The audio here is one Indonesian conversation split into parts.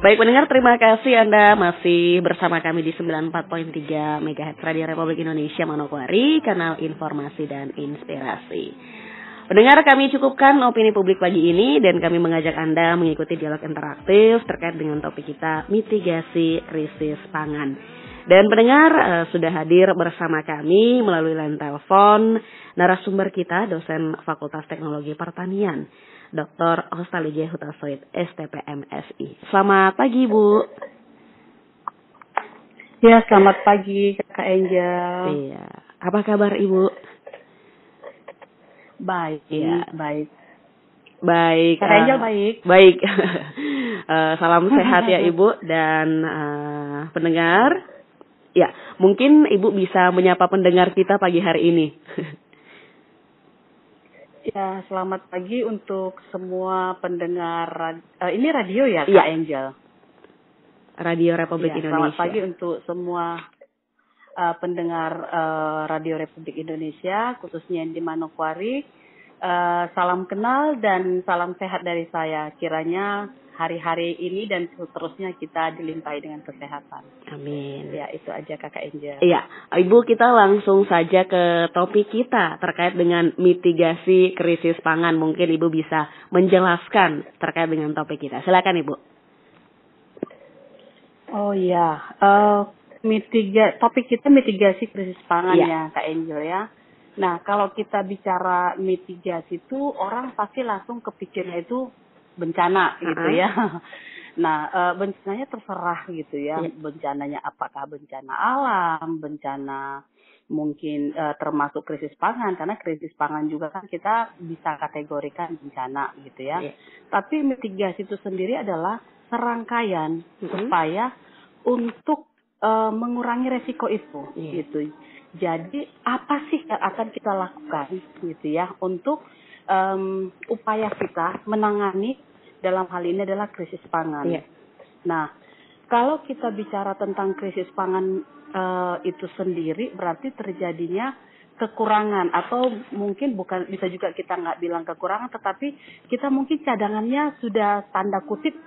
Baik pendengar, terima kasih Anda masih bersama kami di 94.3 MHz Radio Republik Indonesia Manokwari, kanal informasi dan inspirasi. Pendengar, kami cukupkan opini publik pagi ini dan kami mengajak Anda mengikuti dialog interaktif terkait dengan topik kita, mitigasi krisis pangan. Dan pendengar, sudah hadir bersama kami melalui line telepon narasumber kita, dosen Fakultas Teknologi Pertanian, Dr. Hostalige Hutasoid, STPM SI. Selamat pagi, Bu. Ya, selamat pagi, Kak Angel. Iya. Apa kabar, Ibu? Baik, ya. Baik. Baik. Kak Angel baik. Baik. Salam sehat ya, Ibu. Dan pendengar, ya, mungkin Ibu bisa menyapa pendengar kita pagi hari ini. Ya, selamat pagi untuk semua pendengar. Ini radio ya, Kak Angel? Radio Republik Indonesia. Selamat pagi untuk semua pendengar Radio Republik Indonesia, khususnya yang di Manokwari. Salam kenal dan salam sehat dari saya. Kiranya hari-hari ini dan seterusnya kita dilimpahi dengan kesehatan. Amin. Ya, itu aja Kakak Angel. Iya, Ibu, kita langsung saja ke topik kita terkait dengan mitigasi krisis pangan. Mungkin Ibu bisa menjelaskan terkait dengan topik kita. Silakan, Ibu. Oh iya, topik kita mitigasi krisis pangan ya, Kak Angel ya. Nah, kalau kita bicara mitigasi itu orang pasti langsung kepikirnya itu bencana gitu ya. Nah, bencananya terserah gitu ya. Bencananya apakah bencana alam, bencana mungkin termasuk krisis pangan, karena krisis pangan juga kan kita bisa kategorikan bencana gitu ya. Tapi mitigasi itu sendiri adalah serangkaian supaya untuk mengurangi resiko itu gitu. Jadi apa sih yang akan kita lakukan gitu ya untuk upaya kita menangani dalam hal ini adalah krisis pangan. Nah, kalau kita bicara tentang krisis pangan itu sendiri berarti terjadinya kekurangan, atau mungkin bukan, bisa juga kita nggak bilang kekurangan, tetapi kita mungkin cadangannya sudah tanda kutip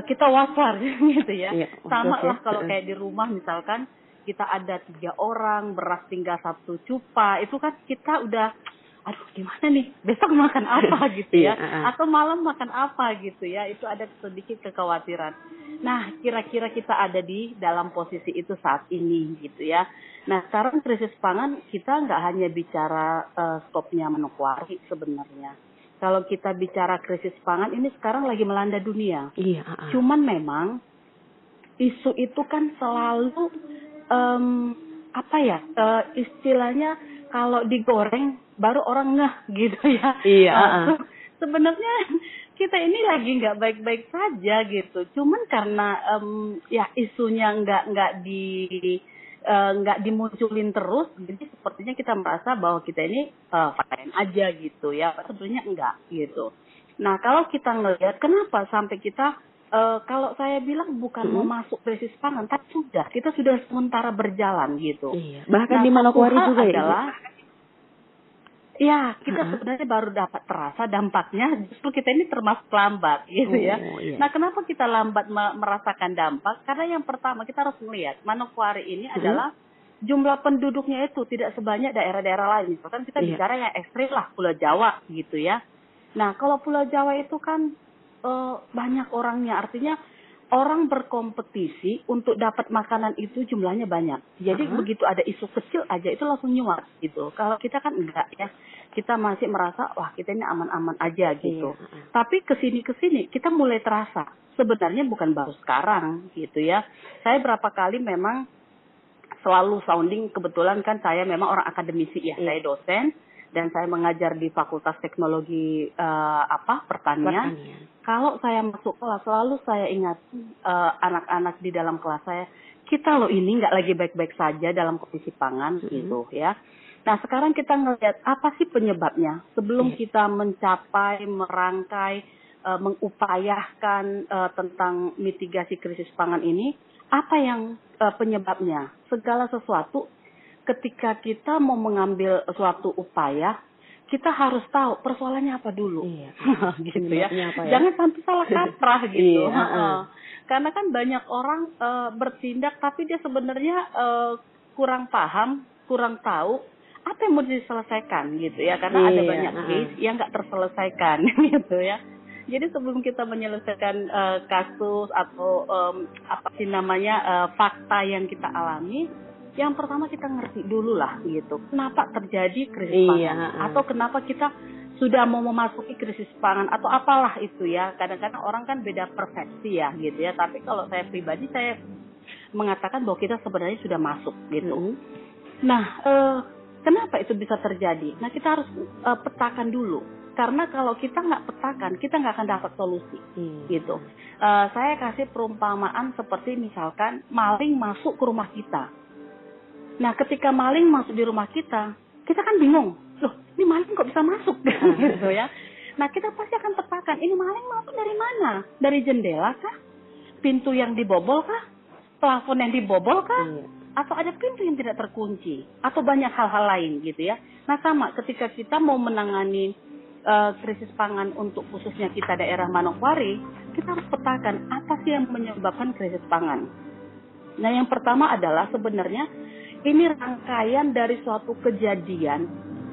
kita wasar gitu ya. Sama lah kalau kayak di rumah misalkan kita ada 3 orang, beras tinggal 1 cupa, itu kan kita udah, aduh gimana nih, besok makan apa gitu ya, atau malam makan apa gitu ya, itu ada sedikit kekhawatiran. Nah, kira-kira kita ada di dalam posisi itu saat ini gitu ya. Nah, sekarang krisis pangan kita nggak hanya bicara skopnya Manokwari sebenarnya. Kalau kita bicara krisis pangan ini sekarang lagi melanda dunia. Cuman memang isu itu kan selalu istilahnya kalau digoreng baru orang ngeh gitu ya. Sebenarnya kita ini lagi nggak baik-baik saja gitu. Cuman karena isunya nggak dimunculin terus, jadi sepertinya kita merasa bahwa kita ini fine aja gitu ya. Sebenarnya enggak gitu. Nah, kalau kita ngelihat kenapa sampai kita kalau saya bilang bukan mau masuk krisis pangan, tapi kita sudah sementara berjalan gitu. Bahkan di Manokwari juga adalah, kita sebenarnya baru dapat terasa dampaknya, justru kita ini termasuk lambat gitu ya. Nah, kenapa kita lambat merasakan dampak? Karena yang pertama kita harus melihat Manokwari ini adalah jumlah penduduknya itu tidak sebanyak daerah-daerah lain. Misalkan kita bicara yang ekstrim lah, Pulau Jawa gitu ya. Nah, kalau Pulau Jawa itu kan banyak orangnya, artinya orang berkompetisi untuk dapat makanan itu jumlahnya banyak. Jadi begitu ada isu kecil aja itu langsung nyuat gitu. Kalau kita kan enggak ya, kita masih merasa wah kita ini aman-aman aja gitu. Tapi kesini kita mulai terasa. Sebenarnya bukan baru sekarang gitu ya. Saya berapa kali memang selalu sounding, kebetulan kan saya memang orang akademisi ya, saya dosen. Dan saya mengajar di Fakultas Teknologi Pertanian. Kalau saya masuk kelas, selalu saya ingat anak-anak di dalam kelas saya, kita loh ini nggak lagi baik-baik saja dalam kondisi pangan gitu ya. Nah, sekarang kita ngelihat apa sih penyebabnya? Sebelum kita mencapai, merangkai, mengupayakan tentang mitigasi krisis pangan ini, apa yang penyebabnya? Segala sesuatu ketika kita mau mengambil suatu upaya, kita harus tahu persoalannya apa dulu. Gitu ya. Jangan sampai salah kaprah gitu. Karena kan banyak orang bertindak tapi dia sebenarnya kurang paham, kurang tahu apa yang mau diselesaikan gitu ya. Karena ada banyak case yang nggak terselesaikan gitu ya. Jadi sebelum kita menyelesaikan kasus atau apa sih namanya fakta yang kita alami, yang pertama kita ngerti dulu lah gitu. Kenapa terjadi krisis pangan atau kenapa kita sudah mau memasuki krisis pangan atau apalah itu ya. Kadang-kadang orang kan beda persepsi ya gitu ya. Tapi kalau saya pribadi saya mengatakan bahwa kita sebenarnya sudah masuk gitu. Nah, kenapa itu bisa terjadi? Nah, kita harus petakan dulu. Karena kalau kita nggak petakan, kita nggak akan dapat solusi gitu. Saya kasih perumpamaan seperti misalkan maling masuk ke rumah kita. Nah, ketika maling masuk di rumah kita kan bingung. Loh, ini maling kok bisa masuk? Gitu ya. Nah, kita pasti akan petakan, ini maling masuk dari mana? Dari jendela kah? Pintu yang dibobol kah? Plafon yang dibobol kah? Atau ada pintu yang tidak terkunci? Atau banyak hal-hal lain gitu ya. Nah, sama ketika kita mau menangani krisis pangan untuk khususnya kita daerah Manokwari, kita harus petakan apa sih yang menyebabkan krisis pangan. Nah, yang pertama adalah sebenarnya ini rangkaian dari suatu kejadian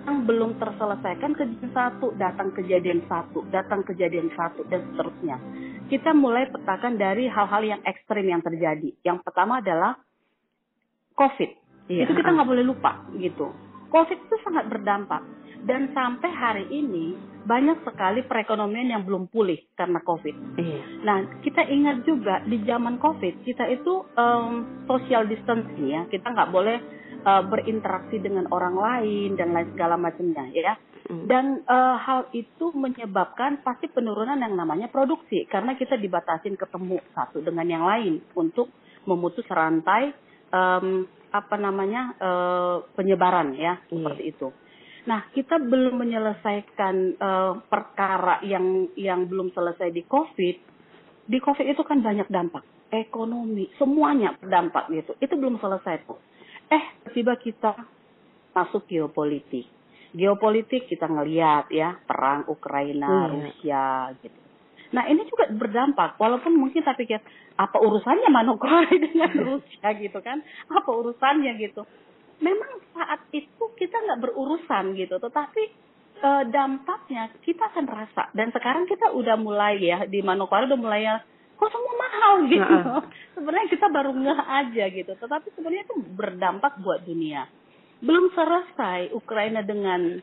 yang belum terselesaikan, kejadian satu, datang kejadian satu, datang kejadian satu, dan seterusnya. Kita mulai petakan dari hal-hal yang ekstrim yang terjadi. Yang pertama adalah COVID. Itu kita nggak boleh lupa gitu. COVID itu sangat berdampak. Dan sampai hari ini banyak sekali perekonomian yang belum pulih karena COVID. Nah, kita ingat juga di zaman COVID kita itu social distancing ya. Kita nggak boleh berinteraksi dengan orang lain dan lain segala macamnya ya. Dan hal itu menyebabkan pasti penurunan yang namanya produksi karena kita dibatasin ketemu satu dengan yang lain untuk memutus rantai penyebaran ya seperti itu. Nah, kita belum menyelesaikan perkara yang belum selesai di COVID. Di COVID itu kan banyak dampak. Ekonomi, semuanya berdampak gitu. Itu belum selesai tuh. Tiba kita masuk geopolitik. Geopolitik kita ngelihat ya, perang Ukraina, Rusia gitu. Nah, ini juga berdampak. Walaupun mungkin kita pikir, apa urusannya Manokwari dengan Rusia gitu kan? Apa urusannya gitu. Memang saat itu kita nggak berurusan gitu, tetapi dampaknya kita akan rasa. Dan sekarang kita udah mulai ya, di Manokwari udah mulai ya, kok semua mahal gitu. Sebenarnya kita baru ngeh aja gitu, tetapi sebenarnya itu berdampak buat dunia. Belum selesai Ukraina dengan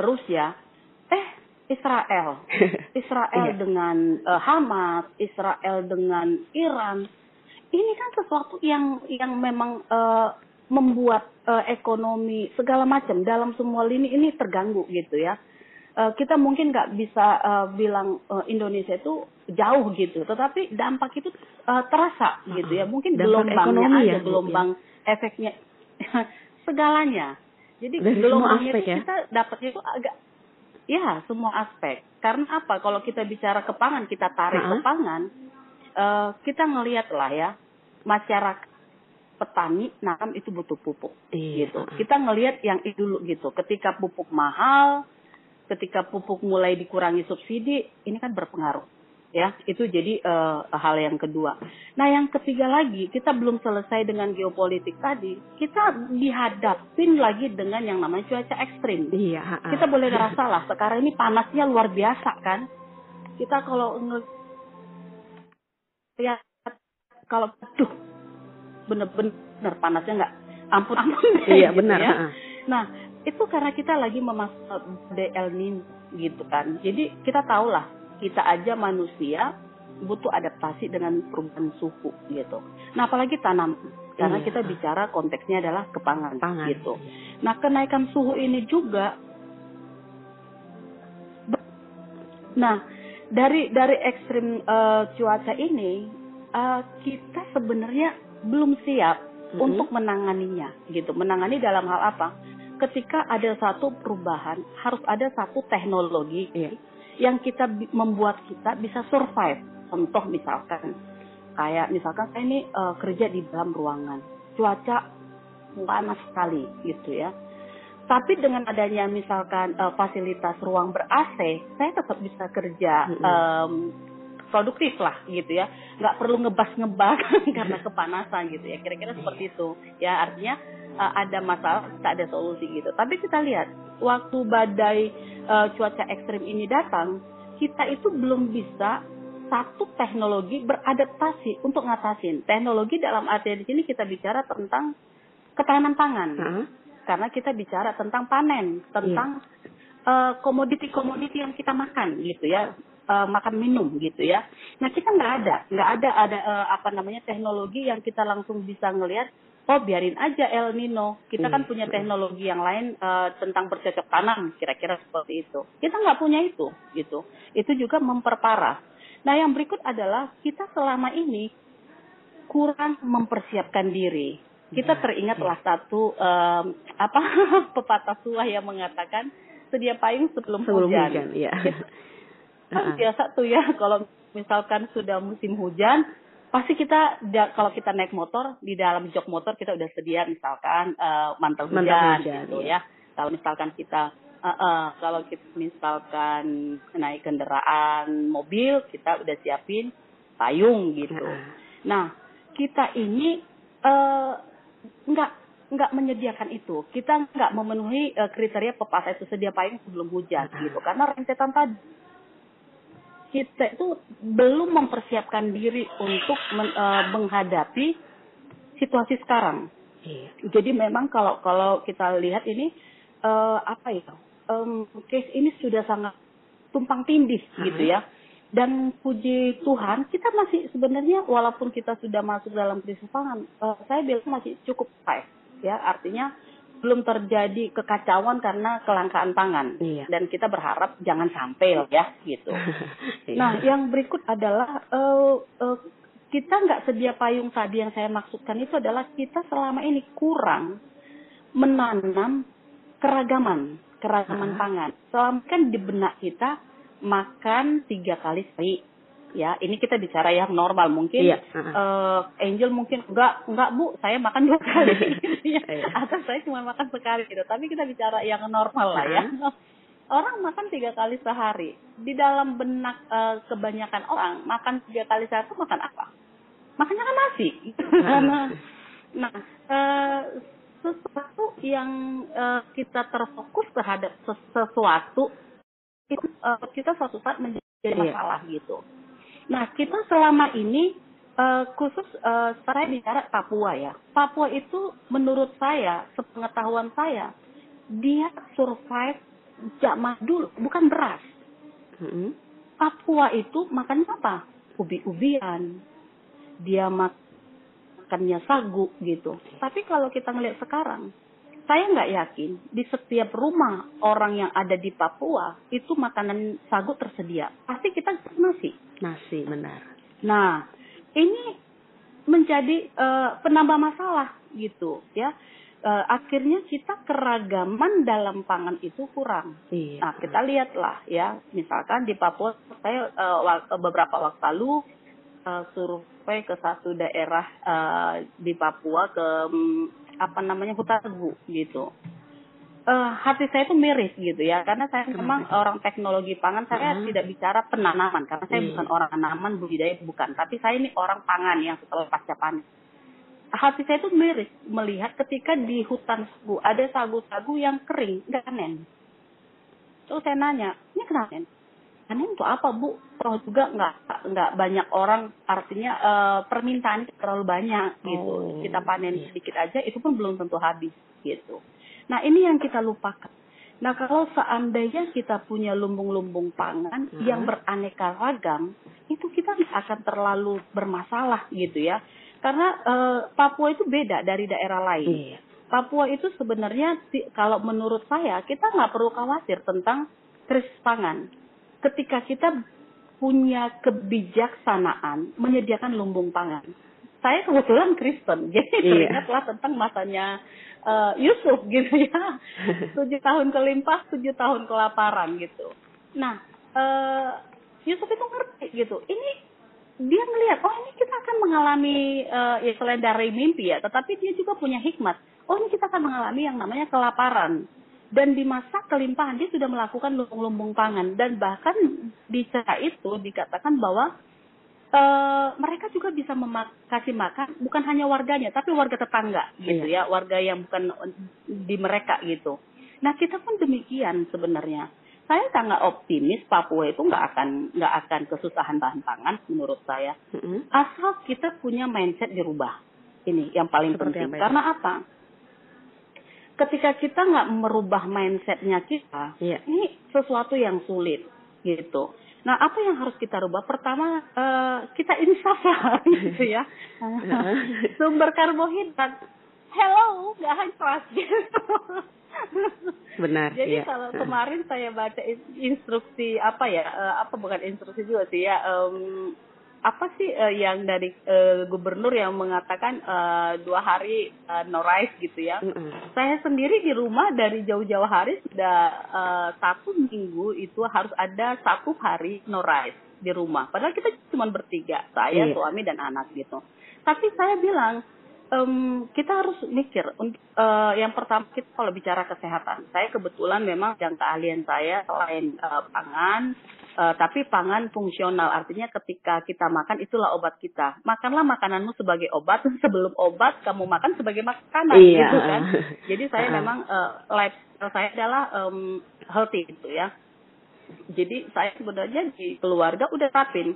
Rusia, Israel dengan Hamas, Israel dengan Iran. Ini kan sesuatu yang memang membuat ekonomi segala macam dalam semua lini ini terganggu gitu ya. Kita mungkin nggak bisa bilang Indonesia itu jauh gitu, tetapi dampak itu terasa gitu ya. Mungkin gelombangnya aja, gelombang efeknya segalanya. Jadi gelombangnya itu kita dapatnya itu agak ya semua aspek. Karena apa? Kalau kita bicara ke pangan, kita tarik ke pangan, kita ngelihat lah ya masyarakat petani nanam itu butuh pupuk gitu. Kita ngelihat yang itu dulu gitu. Ketika pupuk mahal, ketika pupuk mulai dikurangi subsidi, ini kan berpengaruh ya. Itu jadi hal yang kedua. Nah, yang ketiga lagi, kita belum selesai dengan geopolitik tadi. Kita dihadapin lagi dengan yang namanya cuaca ekstrim. Kita boleh ngerasa lah sekarang ini panasnya luar biasa kan. Kita kalau ya kalau bener-bener panasnya nggak ampun-ampun iya gitu benar ya. Nah, itu karena kita lagi memasuki El Nino gitu kan. Jadi kita tahu lah, kita aja manusia butuh adaptasi dengan perubahan suhu gitu. Nah, apalagi tanam, karena kita bicara konteksnya adalah kepangan gitu. Nah, kenaikan suhu ini juga, nah dari ekstrim cuaca ini kita sebenarnya belum siap untuk menanganinya gitu. Menangani dalam hal apa? Ketika ada satu perubahan, harus ada satu teknologi yang kita membuat kita bisa survive. Contoh misalkan saya ini kerja di dalam ruangan, cuaca panas sekali gitu ya. Tapi dengan adanya misalkan fasilitas ruang ber-AC, saya tetap bisa kerja produktif lah gitu ya, nggak perlu ngebas karena kepanasan gitu ya, kira-kira seperti itu ya. Artinya ada masalah tak ada solusi gitu. Tapi kita lihat waktu badai cuaca ekstrim ini datang, kita itu belum bisa satu teknologi beradaptasi untuk ngatasin. Teknologi dalam arti di sini kita bicara tentang ketahanan pangan, karena kita bicara tentang panen, tentang komoditi-komoditi yang kita makan gitu ya, makan minum gitu ya. Nah kita nggak ada teknologi yang kita langsung bisa ngelihat, oh biarin aja El Nino, kita kan punya teknologi yang lain tentang bercocok tanam, kira-kira seperti itu. Kita nggak punya itu gitu. Itu juga memperparah. Nah yang berikut adalah kita selama ini kurang mempersiapkan diri. Kita teringatlah satu pepatah tua yang mengatakan sedia payung sebelum hujan. Ya. Kan biasa tuh ya, kalau misalkan sudah musim hujan, pasti kita kalau kita naik motor, di dalam jok motor kita udah sedia misalkan mantel hujan gitu ya. Kalau misalkan kita misalkan naik kendaraan mobil, kita udah siapin payung gitu. Nah kita ini nggak menyediakan itu. Kita nggak memenuhi kriteria pepatah itu sedia payung sebelum hujan gitu. Karena rentetan tadi kita itu belum mempersiapkan diri untuk menghadapi situasi sekarang. Jadi memang kalau kita lihat ini case ini sudah sangat tumpang tindih gitu ya. Dan puji Tuhan, kita masih sebenarnya walaupun kita sudah masuk dalam krisis pangan, saya bilang masih cukup baik, ya. Artinya belum terjadi kekacauan karena kelangkaan pangan. Dan kita berharap jangan sampai ya, gitu. Nah, yang berikut adalah kita nggak sedia payung tadi yang saya maksudkan itu adalah kita selama ini kurang menanam keragaman pangan. Selama kan di benak kita makan 3 kali sehari, ya. Ini kita bicara yang normal mungkin. Angel mungkin enggak Bu, saya makan 2 kali, atau saya cuma makan sekali gitu. Tapi kita bicara yang normal lah ya. Orang makan 3 kali sehari. Di dalam benak kebanyakan orang makan 3 kali sehari itu makan apa? Makannya kan nasi. Nah, sesuatu yang kita terfokus terhadap sesuatu itu kita suatu saat menjadi masalah gitu. Nah kita selama ini khusus saya bicara Papua ya. Papua itu menurut saya, sepengetahuan saya, dia survive zaman dulu, bukan beras. Papua itu makannya apa? Ubi-ubian. Dia makannya sagu gitu. Tapi kalau kita ngelihat sekarang, saya nggak yakin di setiap rumah orang yang ada di Papua itu makanan sagu tersedia. Pasti kita nasi, benar. Nah, ini menjadi penambah masalah gitu ya. Akhirnya kita keragaman dalam pangan itu kurang. Nah, kita lihatlah ya, misalkan di Papua, saya beberapa waktu lalu survei ke satu daerah di Papua ke hutan tebu gitu. Hati saya itu miris gitu ya, karena saya memang orang teknologi pangan, saya tidak bicara penanaman karena saya bukan orang tanaman, budidaya bukan, tapi saya ini orang pangan yang setelah pasca panen. Hati saya itu miris melihat ketika di hutan tebu ada sagu-sagu yang kering, nggak panen. Terus saya nanya, ini kenapa panen? Panen itu apa Bu? Toh juga nggak banyak orang, artinya permintaan terlalu banyak gitu. Kita panen sedikit aja, itu pun belum tentu habis gitu. Nah ini yang kita lupakan. Nah kalau seandainya kita punya lumbung-lumbung pangan yang beraneka ragam, itu kita akan terlalu bermasalah gitu ya. Karena Papua itu beda dari daerah lain. Papua itu sebenarnya kalau menurut saya kita nggak perlu khawatir tentang krisis pangan. Ketika kita punya kebijaksanaan menyediakan lumbung pangan. Saya kebetulan Kristen, jadi teringatlah tentang masanya Yusuf gitu ya. 7 tahun kelimpah, 7 tahun kelaparan gitu. Nah, Yusuf itu ngerti gitu. Ini dia ngelihat, oh ini kita akan mengalami selain dari mimpi ya, tetapi dia juga punya hikmat. Oh ini kita akan mengalami yang namanya kelaparan. Dan di masa kelimpahan dia sudah melakukan lumbung-lumbung pangan. Dan bahkan di cara itu dikatakan bahwa mereka juga bisa kasih makan bukan hanya warganya tapi warga tetangga gitu ya, warga yang bukan di mereka gitu. Nah kita pun demikian sebenarnya. Saya sangat optimis Papua itu nggak akan kesusahan bahan pangan menurut saya. Asal kita punya mindset dirubah. Ini yang paling penting. Karena apa? Ketika kita nggak merubah mindsetnya kita, ini sesuatu yang sulit gitu. Nah, apa yang harus kita rubah? Pertama, kita insaf lah, gitu ya. Sumber karbohidrat, hello, nggak hanya gitu. Benar. Jadi kalau kemarin saya baca instruksi bukan instruksi juga sih ya. Yang dari gubernur yang mengatakan 2 hari no rice gitu ya. Saya sendiri di rumah dari jauh-jauh hari sudah 1 minggu itu harus ada 1 hari no rice di rumah. Padahal kita cuma bertiga, saya, suami dan anak gitu. Tapi saya bilang kita harus mikir yang pertama kita kalau bicara kesehatan. Saya kebetulan memang yang keahlian saya selain pangan. Tapi pangan fungsional, artinya ketika kita makan itulah obat kita. Makanlah makananmu sebagai obat, sebelum obat kamu makan sebagai makanan, gitu kan. Jadi saya memang lifestyle saya adalah healthy gitu ya. Jadi saya sebenarnya di keluarga udah terapin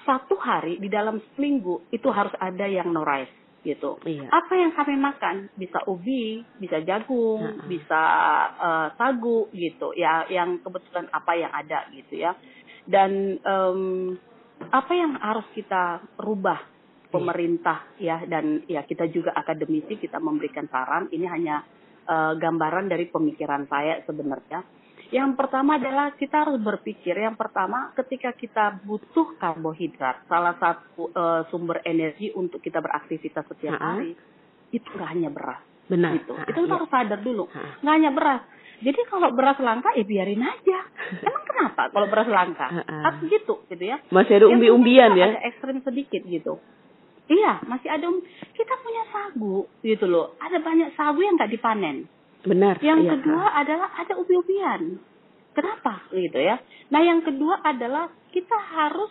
1 hari di dalam seminggu itu harus ada yang no rice gitu. Apa yang kami makan? Bisa ubi, bisa jagung, bisa sagu gitu. Ya, yang kebetulan apa yang ada gitu ya. Dan apa yang harus kita rubah pemerintah ya, dan ya kita juga akademisi kita memberikan saran. Ini hanya gambaran dari pemikiran saya sebenarnya. Yang pertama adalah kita harus berpikir, yang pertama ketika kita butuh karbohidrat, salah satu sumber energi untuk kita beraktivitas setiap hari, itu nggak hanya beras. Benar. Gitu. Itu kita harus sadar dulu, nggak hanya beras. Jadi kalau beras langka, biarin aja. Emang kenapa kalau beras langka? Harus gitu ya. Masih ada umbi-umbian ya? Ada ekstrim sedikit gitu. Iya, masih ada. Kita punya sagu gitu loh. Ada banyak sagu yang nggak dipanen. Benar. Yang kedua adalah ada ubi-ubian. Kenapa? Gitu ya. Nah, yang kedua adalah kita harus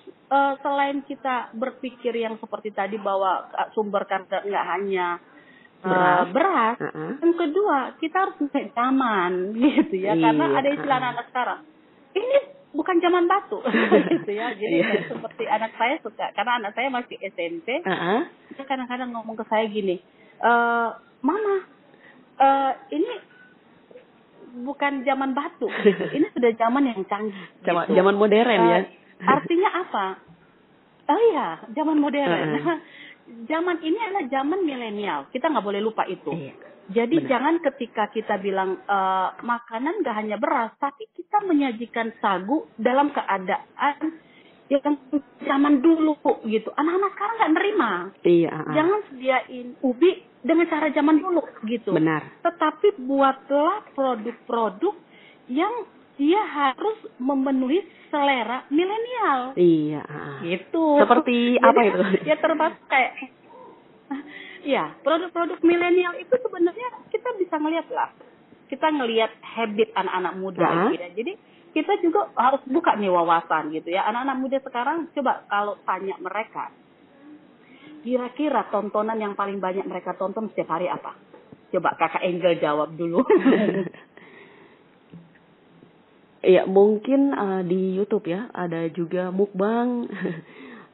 selain kita berpikir yang seperti tadi bahwa sumber karbohidrat nggak hanya beras. Yang kedua, kita harus punya zaman gitu ya. Karena ada istilah anak sekarang. Ini bukan zaman batu gitu ya. Jadi seperti anak saya suka, karena anak saya masih SMP. Dia kadang-kadang ngomong ke saya gini, Mama, ini bukan zaman batu, ini sudah zaman yang canggih. Zaman modern ya. Artinya apa? Oh iya, zaman modern. Zaman ini adalah zaman milenial. Kita nggak boleh lupa itu. Jadi jangan ketika kita bilang makanan nggak hanya beras, tapi kita menyajikan sagu dalam keadaan yang zaman dulu gitu. Anak-anak sekarang nggak nerima. Jangan sediain ubi dengan cara zaman dulu gitu. Benar. Tetapi buatlah produk-produk yang dia harus memenuhi selera milenial. Gitu. Seperti apa itu? Ya termasuk kayak produk-produk milenial itu sebenarnya kita bisa ngelihat lah. Kita ngelihat habit anak-anak muda gitu. Jadi kita juga harus buka nih wawasan gitu ya. Anak-anak muda sekarang coba kalau tanya mereka, kira-kira tontonan yang paling banyak mereka tonton setiap hari apa? Coba Kakak Angel jawab dulu. Iya, mungkin di YouTube ya, ada juga mukbang,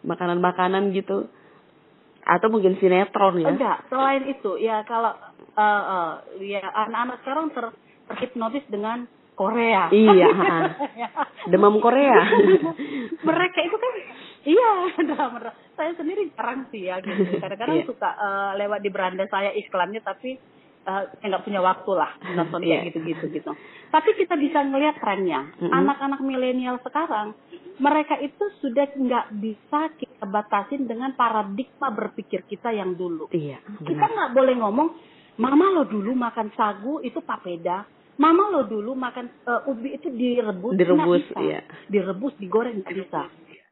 makanan-makanan gitu. Atau mungkin sinetron ya. Enggak, selain itu ya kalau anak-anak sekarang terhipnotis dengan Korea. Iya, demam Korea. Mereka itu kan saya sendiri jarang sih ya gitu. Kadang-kadang suka lewat di beranda saya iklannya, tapi nggak punya waktu lah nonton kayak gitu. Tapi kita bisa ngelihat trennya. Anak-anak milenial sekarang, mereka itu sudah nggak bisa kita batasin dengan paradigma berpikir kita yang dulu. Kita nggak boleh ngomong, mama lo dulu makan sagu itu papeda. Mama lo dulu makan ubi itu direbus, direbus, digoreng nggak bisa.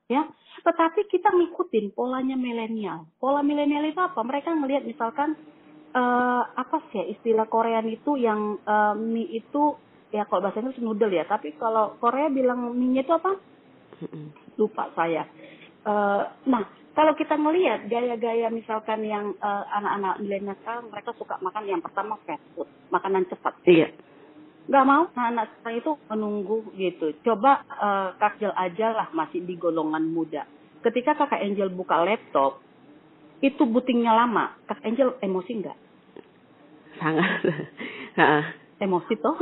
Ya, tetapi kita ngikutin polanya milenial. Pola milenial itu apa? Mereka ngelihat misalkan istilah Korean itu yang mie itu ya kalau bahasa Inggris noodle ya, tapi kalau Korea bilang mie-nya itu apa? Lupa saya. Nah, kalau kita melihat gaya-gaya misalkan yang anak-anak milenial sekarang, mereka suka makan yang pertama fast food, makanan cepat. Iya. Nggak mau anak sekarang itu menunggu gitu. Coba Kak Angel aja lah masih di golongan muda. Ketika Kak Angel buka laptop, itu bootingnya lama. Kak Angel emosi nggak? Sangat. Emosi toh.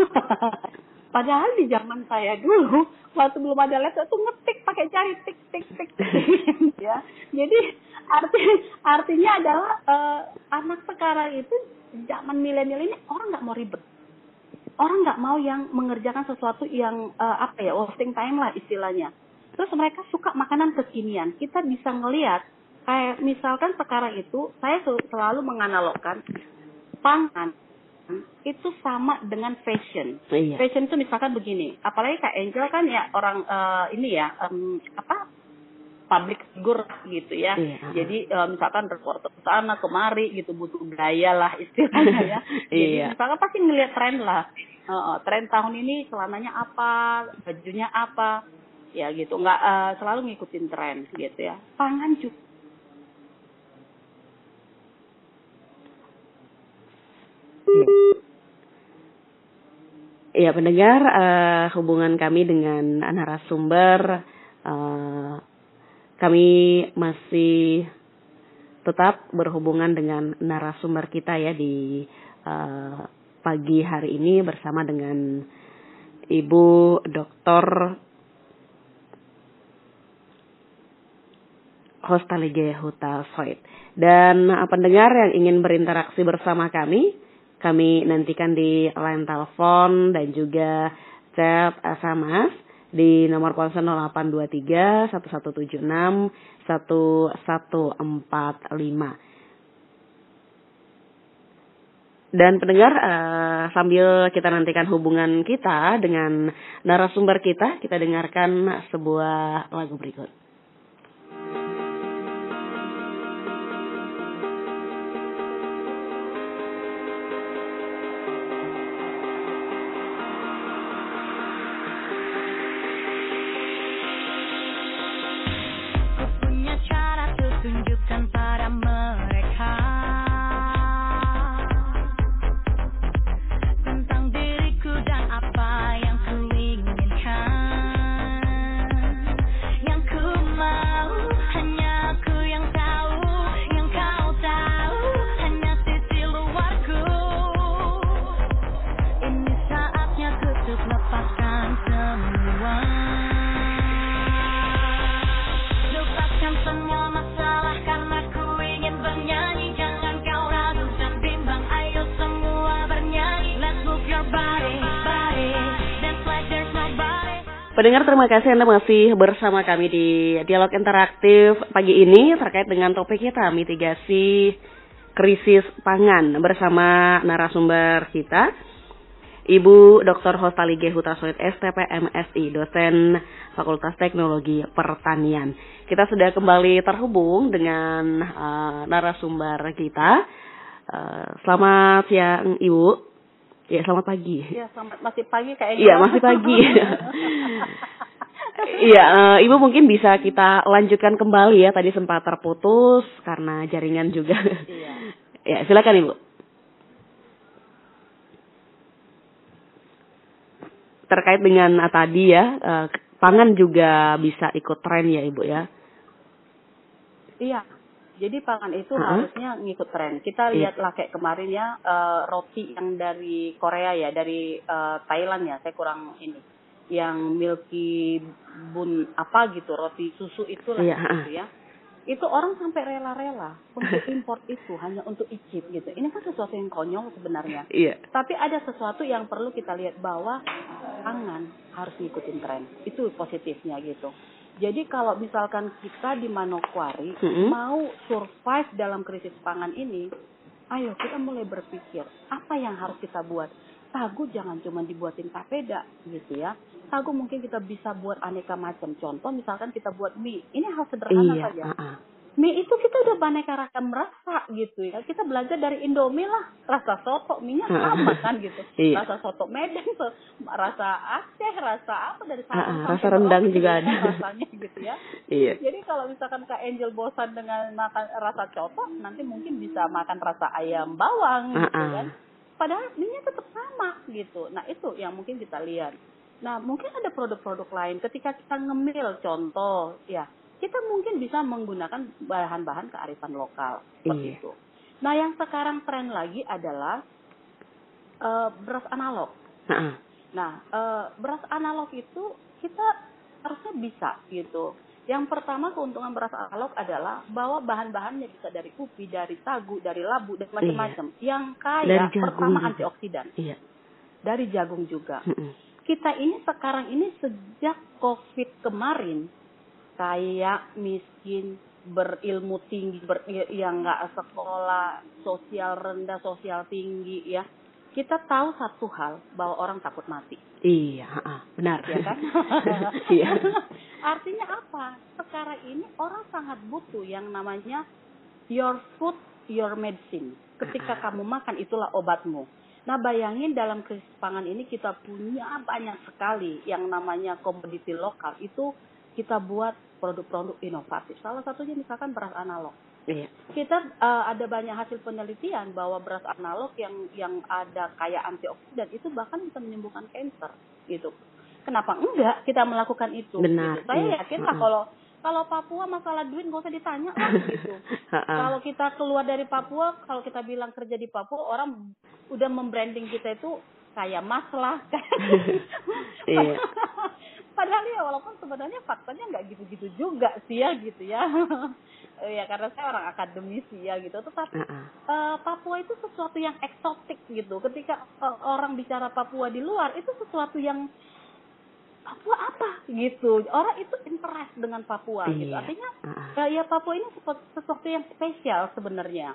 Padahal di zaman saya dulu, waktu belum ada laptop tuh ngetik pakai jari tik tik tik tik ya. Jadi artinya adalah anak sekarang itu zaman milenial ini orang nggak mau ribet. Orang nggak mau yang mengerjakan sesuatu yang wasting time lah istilahnya. Terus mereka suka makanan kekinian. Kita bisa ngelihat kayak misalkan sekarang itu saya selalu menganalogkan pangan itu sama dengan fashion. Iya. Fashion itu misalkan begini, apalagi Kak Angel kan ya orang public figure gitu ya. Iya. Jadi misalkan reporter ke sana kemari gitu, butuh gaya lah istilahnya ya. Jadi Iya. misalkan pasti ngelihat tren lah. Tren tahun ini celananya apa, bajunya apa, ya gitu. Nggak selalu ngikutin tren gitu ya. Pangan juga. Ya, pendengar, hubungan kami dengan narasumber, kami masih tetap berhubungan dengan narasumber kita ya di pagi hari ini bersama dengan Ibu Dr. Hostalige Hutasoit. Dan pendengar yang ingin berinteraksi bersama kami nantikan di line telepon dan juga chat SMS di nomor ponsel 0823 1176 1145. Dan pendengar, sambil kita nantikan hubungan kita dengan narasumber kita dengarkan sebuah lagu berikut. Pendengar, terima kasih Anda masih bersama kami di Dialog Interaktif pagi ini terkait dengan topik kita, mitigasi krisis pangan, bersama narasumber kita, Ibu Dr. Hostalige Hutasoit, STP MSI, dosen Fakultas Teknologi Pertanian. Kita sudah kembali terhubung dengan narasumber kita. Selamat siang, Ibu. Ya, selamat pagi. Ya, masih pagi kayaknya. Iya, masih pagi. Iya, Ibu mungkin bisa kita lanjutkan kembali ya. Tadi sempat terputus karena jaringan juga. Iya. Ya, silakan Ibu. Terkait dengan tadi ya, pangan juga bisa ikut tren ya Ibu ya. Iya. Jadi pangan itu harusnya ngikut tren. Kita lihat lah kayak kemarin ya, roti yang dari Korea ya, dari Thailand ya, saya kurang ini. Yang milky bun apa gitu, roti susu itu lah gitu ya. Itu orang sampai rela-rela untuk import itu hanya untuk icip gitu. Ini kan sesuatu yang konyol sebenarnya. Iya. Tapi ada sesuatu yang perlu kita lihat bahwa pangan harus ngikutin tren. Itu positifnya gitu. Jadi kalau misalkan kita di Manokwari mau survive dalam krisis pangan ini, ayo kita mulai berpikir apa yang harus kita buat. Sagu jangan cuma dibuatin papeda gitu ya. Sagu mungkin kita bisa buat aneka macam. Contoh misalkan kita buat mie. Ini hal sederhana saja. Mie itu kita udah beraneka ragam rasa gitu ya. Kita belajar dari Indomie lah, rasa soto, mie-nya sama kan gitu. Iya. Rasa soto Medan, rasa Aceh, rasa apa dari Sabang Rasa sampai rendang Merauke juga kan ada. rasanya gitu ya. Iya. Jadi kalau misalkan Kak Angel bosan dengan makan rasa coto, nanti mungkin bisa makan rasa ayam bawang gitu kan. Padahal mie-nya tetap sama gitu. Nah itu yang mungkin kita lihat. Nah mungkin ada produk-produk lain ketika kita ngemil contoh ya. Kita mungkin bisa menggunakan bahan-bahan kearifan lokal seperti itu. Nah, yang sekarang tren lagi adalah beras analog. Nah, beras analog itu kita harusnya bisa gitu. Yang pertama keuntungan beras analog adalah bahwa bahan-bahannya bisa dari ubi, dari sagu, dari labu dan macam-macam. Yang kaya pertama juga. Antioksidan. Iya. Dari jagung juga. Kita ini sekarang ini sejak COVID kemarin kaya, miskin, berilmu tinggi, yang nggak sekolah, sosial rendah, sosial tinggi ya. Kita tahu satu hal, bahwa orang takut mati. Iya, benar. Ya kan? Iya. Artinya apa? Sekarang ini orang sangat butuh yang namanya your food, your medicine. Ketika kamu makan, itulah obatmu. Nah, bayangin dalam krisis pangan ini kita punya banyak sekali yang namanya komoditi lokal. Itu kita buat produk-produk inovatif. Salah satunya misalkan beras analog. Iya. Kita ada banyak hasil penelitian bahwa beras analog yang ada kaya antioksidan itu bahkan bisa menyembuhkan kanker gitu. Kenapa enggak kita melakukan itu? Benar. Gitu. Saya yakin lah kalau Papua masalah duit nggak usah ditanya lah gitu. Kalau kita keluar dari Papua, kalau kita bilang kerja di Papua, orang udah membranding kita itu kayak mas lah. Iya. Padahal ya walaupun sebenarnya faktanya nggak gitu-gitu juga sih ya gitu ya. Ya karena saya orang akademisi ya gitu. Tetapi Papua itu sesuatu yang eksotik gitu. Ketika orang bicara Papua di luar itu sesuatu yang Papua apa gitu. Orang itu interest dengan Papua gitu. Artinya ya Papua ini sesuatu yang spesial sebenarnya.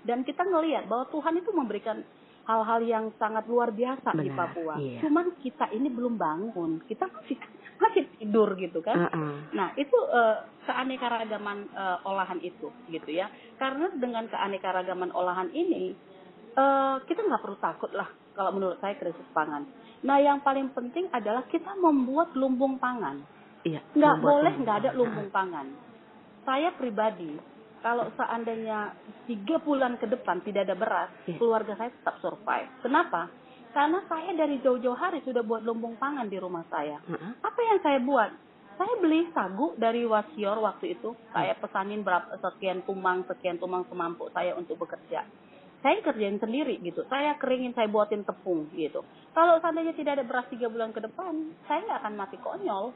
Dan kita ngelihat bahwa Tuhan itu memberikan hal-hal yang sangat luar biasa di Papua. Cuman kita ini belum bangun. Kita masih tidur gitu kan. Nah, itu keanekaragaman olahan itu gitu ya. Karena dengan keanekaragaman olahan ini kita nggak perlu takut lah kalau menurut saya krisis pangan. Nah, yang paling penting adalah kita membuat lumbung pangan. Nggak boleh nggak ada lumbung pangan. Saya pribadi kalau seandainya 3 bulan ke depan tidak ada beras, keluarga saya tetap survive. Kenapa? Karena saya dari jauh-jauh hari sudah buat lumbung pangan di rumah saya. Apa yang saya buat? Saya beli sagu dari Wasior waktu itu. Saya pesanin sekian tumang semampu saya untuk bekerja. Saya kerjain sendiri gitu. Saya keringin, saya buatin tepung gitu. Kalau seandainya tidak ada beras 3 bulan ke depan, saya nggak akan mati konyol.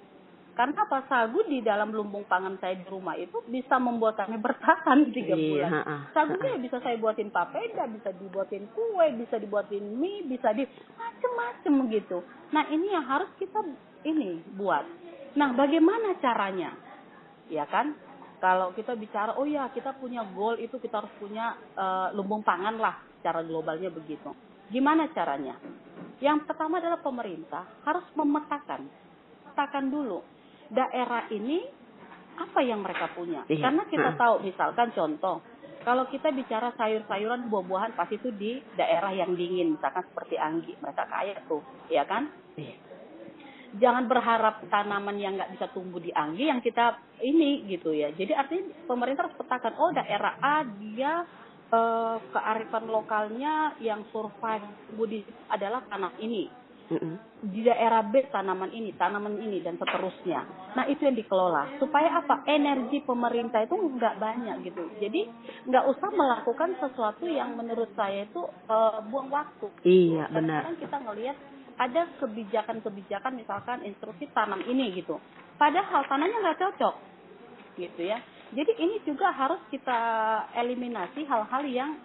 Karena apa? Sagu di dalam lumbung pangan saya di rumah itu bisa membuat kami bertahan 3 bulan. Sagunya bisa saya buatin papeda, bisa dibuatin kue, bisa dibuatin mie, bisa macem-macem gitu. Nah ini yang harus kita buat. Nah bagaimana caranya? Ya kan? Kalau kita bicara, oh ya kita punya goal itu kita harus punya lumbung pangan lah. Secara globalnya begitu. Gimana caranya? Yang pertama adalah pemerintah harus memetakan dulu. Daerah ini apa yang mereka punya. Karena kita tahu misalkan contoh, kalau kita bicara sayur-sayuran, buah-buahan pasti itu di daerah yang dingin, misalkan seperti Anggi, mereka kaya tuh, ya kan? Jangan berharap tanaman yang nggak bisa tumbuh di Anggi yang kita gitu ya. Jadi artinya pemerintah harus petakan, oh daerah A dia kearifan lokalnya yang survive adalah tanah ini. Di daerah B tanaman ini dan seterusnya. Nah itu yang dikelola supaya apa? Energi pemerintah itu nggak banyak gitu. Jadi nggak usah melakukan sesuatu yang menurut saya itu buang waktu. Iya benar. Kadang kita ngelihat ada kebijakan misalkan instruksi tanam ini gitu. Padahal tanahnya nggak cocok gitu ya. Jadi ini juga harus kita eliminasi hal-hal yang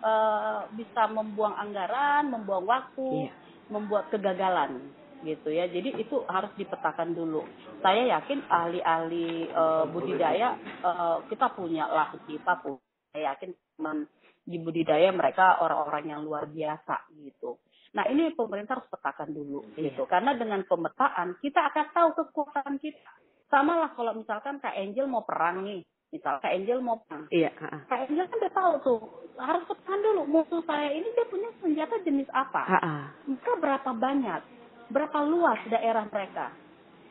bisa membuang anggaran, membuang waktu. Membuat kegagalan gitu ya. Jadi itu harus dipetakan dulu. Saya yakin ahli-ahli budidaya kita punya lah di Papua. Saya yakin di budidaya mereka orang-orang yang luar biasa gitu. Nah ini pemerintah harus petakan dulu gitu. Karena dengan pemetaan kita akan tahu kekuatan kita. Sama lah kalau misalkan Kak Angel mau perang nih. Misal Kak Angel mau perang. Iya. Kak Angel kan udah tahu tuh, harus pesan dulu musuh saya ini dia punya senjata jenis apa. Mereka berapa banyak, berapa luas daerah mereka.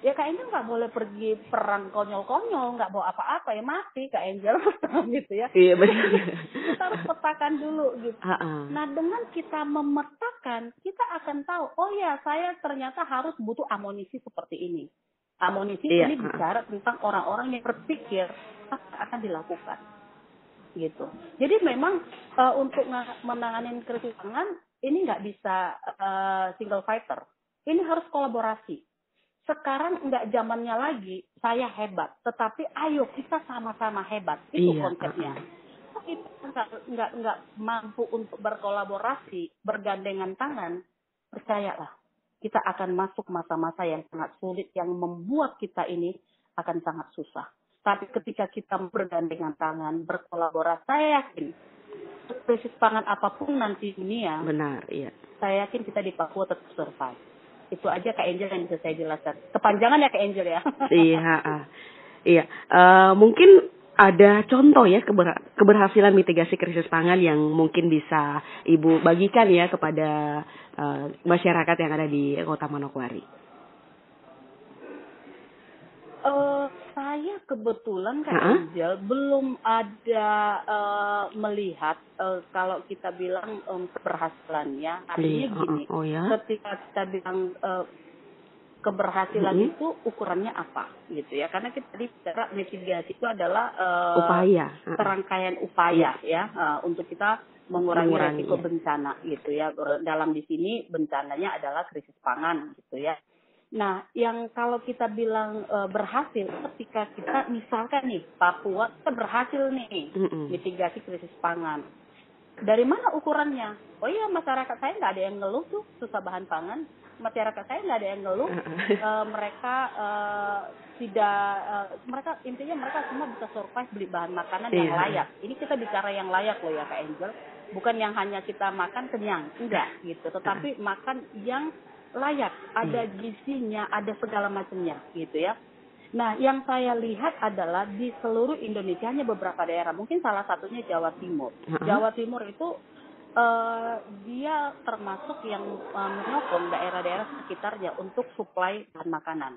Ya Kak Angel nggak boleh pergi perang konyol-konyol, nggak bawa apa-apa, ya mati Kak Angel gitu ya. Iya benar. Kita harus petakan dulu gitu. Nah dengan kita memetakan, kita akan tahu, oh ya saya ternyata harus butuh amunisi seperti ini. Amunisi ini bicara tentang orang-orang yang berpikir apa akan dilakukan, gitu. Jadi memang untuk menangani krisis pangan ini nggak bisa single fighter. Ini harus kolaborasi. Sekarang nggak zamannya lagi saya hebat, tetapi ayo kita sama-sama hebat. Itu konsepnya. Kita nggak mampu untuk berkolaborasi, bergandengan tangan, percayalah, kita akan masuk masa-masa yang sangat sulit, yang membuat kita ini akan sangat susah. Tapi ketika kita bergandengan tangan, berkolaborasi, saya yakin krisis pangan apapun nanti dunia, benar, iya. Saya yakin kita di Papua tetap survive. Itu aja Kak Angel yang bisa saya jelaskan. Kepanjangan ya Kak Angel ya. Iya. Mungkin ada contoh ya keberhasilan mitigasi krisis pangan yang mungkin bisa Ibu bagikan ya kepada masyarakat yang ada di Kota Manokwari. Saya kebetulan Kak Angel belum ada melihat kalau kita bilang keberhasilannya. Artinya gini, ketika kita bilang keberhasilan itu ukurannya apa gitu ya, karena kita bicara mitigasi itu adalah upaya, serangkaian upaya ya untuk kita mengurangi risiko bencana gitu ya. Dalam di sini bencananya adalah krisis pangan gitu ya. Nah, yang kalau kita bilang berhasil ketika kita misalkan nih Papua kita berhasil nih mitigasi krisis pangan. Dari mana ukurannya? Oh iya, masyarakat saya nggak ada yang ngeluh tuh susah bahan pangan. Masyarakat saya nggak ada yang ngeluh. Mereka mereka intinya mereka semua bisa survive beli bahan makanan yang layak. Ini kita bicara yang layak loh ya Kak Angel. Bukan yang hanya kita makan kenyang, enggak gitu. Tetapi makan yang layak, ada gizinya, ada segala macamnya gitu ya. Nah, yang saya lihat adalah di seluruh Indonesia hanya beberapa daerah, mungkin salah satunya Jawa Timur. Jawa Timur itu dia termasuk yang menyokong daerah-daerah sekitarnya untuk suplai bahan makanan.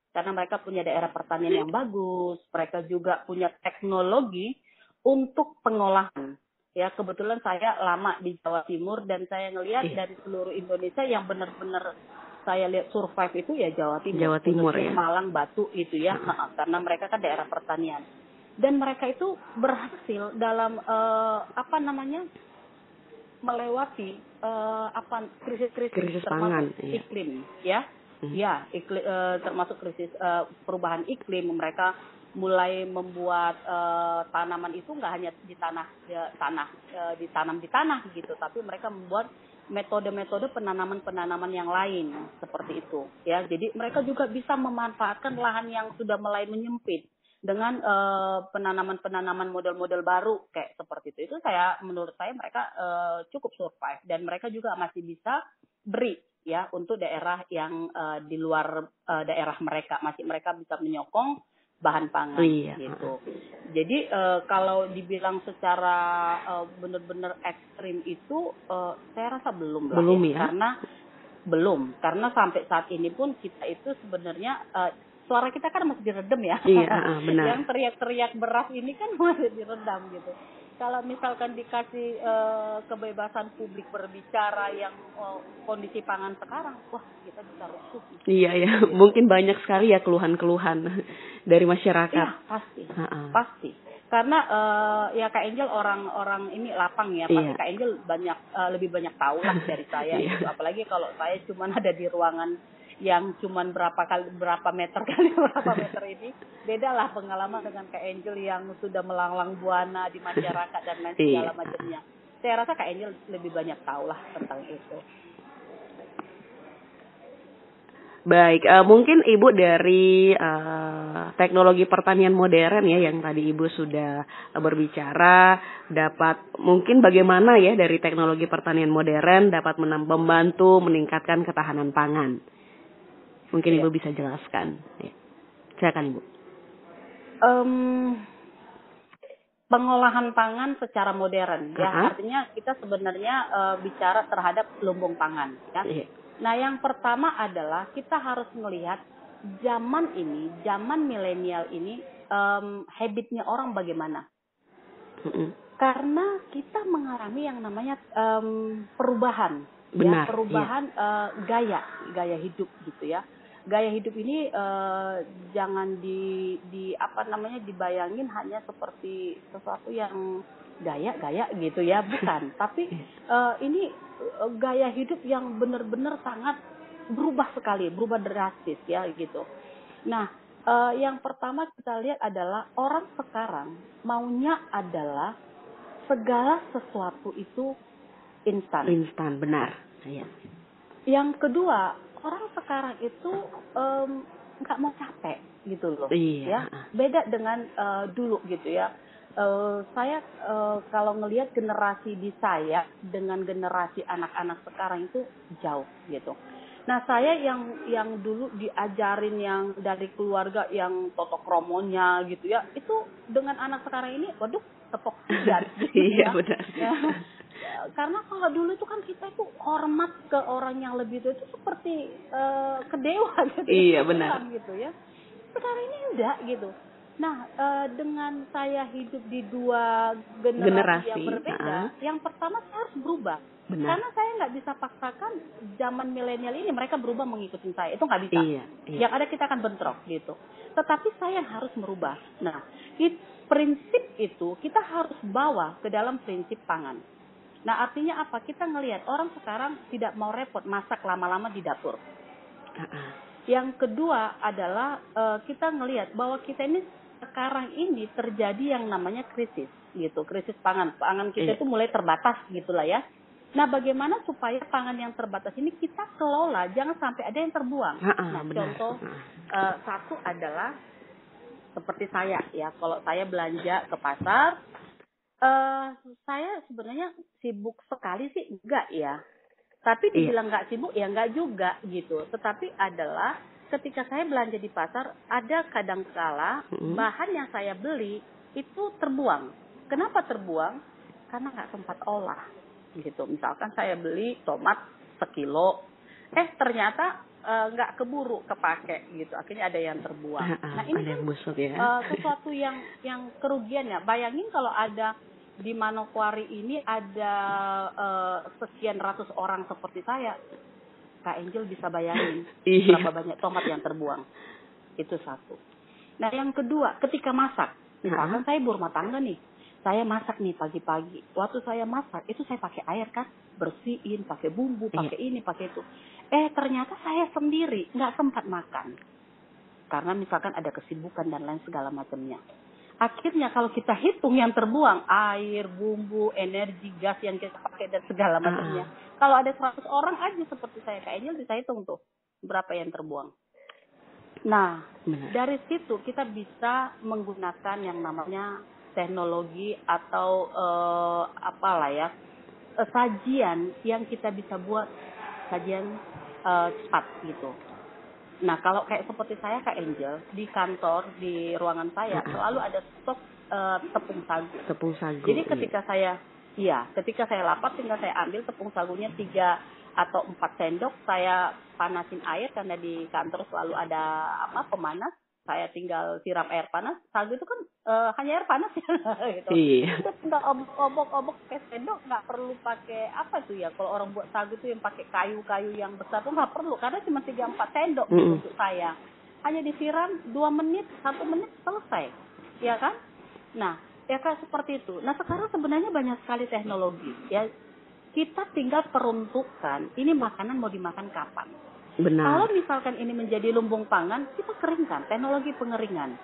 Karena mereka punya daerah pertanian yang bagus, mereka juga punya teknologi untuk pengolahan. Ya, kebetulan saya lama di Jawa Timur dan saya ngelihat dari seluruh Indonesia yang benar-benar saya lihat survive itu ya Jawa Timur. Jawa Timur ya. Malang, Batu itu ya, karena mereka kan daerah pertanian. Dan mereka itu berhasil dalam melewati krisis pangan, iklim ya. Ya, termasuk krisis perubahan iklim. Mereka mulai membuat tanaman itu nggak hanya di ditanam di tanah gitu, tapi mereka membuat metode-metode penanaman yang lain seperti itu ya. Jadi mereka juga bisa memanfaatkan lahan yang sudah mulai menyempit dengan penanaman model-model baru kayak seperti itu. Itu menurut saya mereka cukup survive dan mereka juga masih bisa beri ya untuk daerah yang di luar daerah mereka, masih mereka bisa menyokong bahan pangan gitu. Jadi kalau dibilang secara benar-benar ekstrim itu saya rasa belum ya. Karena sampai saat ini pun kita itu sebenarnya suara kita kan masih diredam ya. Benar. Yang teriak-teriak beras ini kan masih diredam gitu. Kalau misalkan dikasih kebebasan publik berbicara yang kondisi pangan sekarang, wah kita bisa rusuh. Iya ya, mungkin banyak sekali ya keluhan-keluhan dari masyarakat. Iya, pasti. Karena ya Kak Angel orang ini lapang ya, pasti Kak Angel lebih banyak tahu lah dari saya. Gitu. Apalagi kalau saya cuma ada di ruangan yang cuman berapa meter kali berapa meter ini, beda lah pengalaman dengan Kak Angel yang sudah melanglang buana di masyarakat dan lain segala macamnya. Saya rasa Kak Angel lebih banyak tahu lah tentang itu. Baik, mungkin Ibu dari teknologi pertanian modern ya yang tadi Ibu sudah berbicara, dapat mungkin bagaimana ya dari teknologi pertanian modern dapat membantu meningkatkan ketahanan pangan. Mungkin Ibu bisa jelaskan. Ya. Silakan Ibu. pengolahan pangan secara modern ya. Uh-huh. Artinya kita sebenarnya bicara terhadap lumbung pangan ya. Iya. Nah, yang pertama adalah kita harus melihat zaman ini, zaman milenial ini habitnya orang bagaimana. Mm-mm. Karena kita mengalami yang namanya perubahan. Benar, Ya, perubahan gaya hidup gitu ya. Gaya hidup ini jangan dibayangin hanya seperti sesuatu yang gaya gitu ya, bukan. Tapi ini gaya hidup yang benar-benar sangat berubah sekali, berubah drastis ya gitu. Nah, yang pertama kita lihat adalah orang sekarang maunya adalah segala sesuatu itu instan. Instan, benar. Iya. Yang kedua, orang sekarang itu nggak mau capek gitu loh. Iya. Ya, beda dengan dulu gitu ya. Saya kalau ngelihat generasi di saya dengan generasi anak-anak sekarang itu jauh gitu. Nah, saya yang dulu diajarin yang dari keluarga yang totok romonya gitu ya, itu dengan anak sekarang ini, waduh, tepok sidat. Gitu Iya, ya. benar. Ya. Karena kalau dulu itu kan kita itu hormat ke orang yang lebih tua itu seperti ke dewa gitu. Iya, benar. Gitu ya. Sekarang ini enggak gitu. Nah, dengan saya hidup di dua generasi yang berbeda, yang pertama saya harus berubah. Benar. Karena saya nggak bisa paksakan zaman milenial ini mereka berubah mengikuti saya. Itu nggak bisa. Iya. Yang ada kita akan bentrok gitu. Tetapi saya yang harus merubah. Nah, prinsip itu kita harus bawa ke dalam prinsip pangan. Nah, artinya apa? Kita ngelihat orang sekarang tidak mau repot masak lama-lama di dapur. Yang kedua adalah kita ngelihat bahwa kita ini sekarang ini terjadi yang namanya krisis gitu, krisis pangan. Pangan kita itu mulai terbatas gitulah ya. Nah, bagaimana supaya pangan yang terbatas ini kita kelola, jangan sampai ada yang terbuang. Nah, contoh satu adalah seperti saya ya, kalau saya belanja ke pasar, saya sebenarnya sibuk sekali sih enggak ya. Tapi dibilang enggak sibuk ya enggak juga gitu. Tetapi adalah ketika saya belanja di pasar, ada kadangkala bahan yang saya beli itu terbuang. Kenapa terbuang? Karena nggak sempat olah gitu. Misalkan saya beli tomat sekilo, ternyata nggak keburu kepake gitu. Akhirnya ada yang terbuang. Nah, ini kan busuk, ya. sesuatu yang kerugian ya. Bayangin kalau ada di Manokwari ini ada sekian ratus orang seperti saya. Kak Angel bisa bayangin berapa banyak tomat yang terbuang. Itu satu. Nah, yang kedua, ketika masak. Misalkan saya ibu rumah tangga nih. Saya masak nih pagi-pagi. Waktu saya masak, itu saya pakai air kan. Bersihin, pakai bumbu, pakai ini, pakai itu. Ternyata saya sendiri nggak sempat makan. Karena misalkan ada kesibukan dan lain segala macamnya. Akhirnya kalau kita hitung yang terbuang, air, bumbu, energi, gas yang kita pakai dan segala macamnya. Kalau ada 100 orang aja seperti saya, kayaknya bisa hitung tuh berapa yang terbuang. Nah, dari situ kita bisa menggunakan yang namanya teknologi atau apalah ya, sajian yang kita bisa buat sajian cepat gitu. Nah, kalau kayak seperti saya Kak Angel di kantor, di ruangan saya selalu ada stok tepung sagu. Tepung sagu. Jadi ketika saya lapar tinggal saya ambil tepung sagunya 3 atau 4 sendok, saya panasin air karena di kantor selalu ada pemanas. Saya tinggal siram air panas. Sagu itu kan hanya air panas ya gitu. Kita tinggal obok-obok pakai sendok, nggak perlu pakai apa tuh ya. Kalau orang buat sagu itu yang pakai kayu-kayu yang besar tuh nggak perlu karena cuma 3-4 sendok untuk saya. Hanya disiram 2 menit, 1 menit selesai. Ya kan? Nah, ya kayak seperti itu. Nah, sekarang sebenarnya banyak sekali teknologi ya. Kita tinggal peruntukan ini makanan mau dimakan kapan. Benar. Kalau misalkan ini menjadi lumbung pangan, kita keringkan, teknologi pengeringan.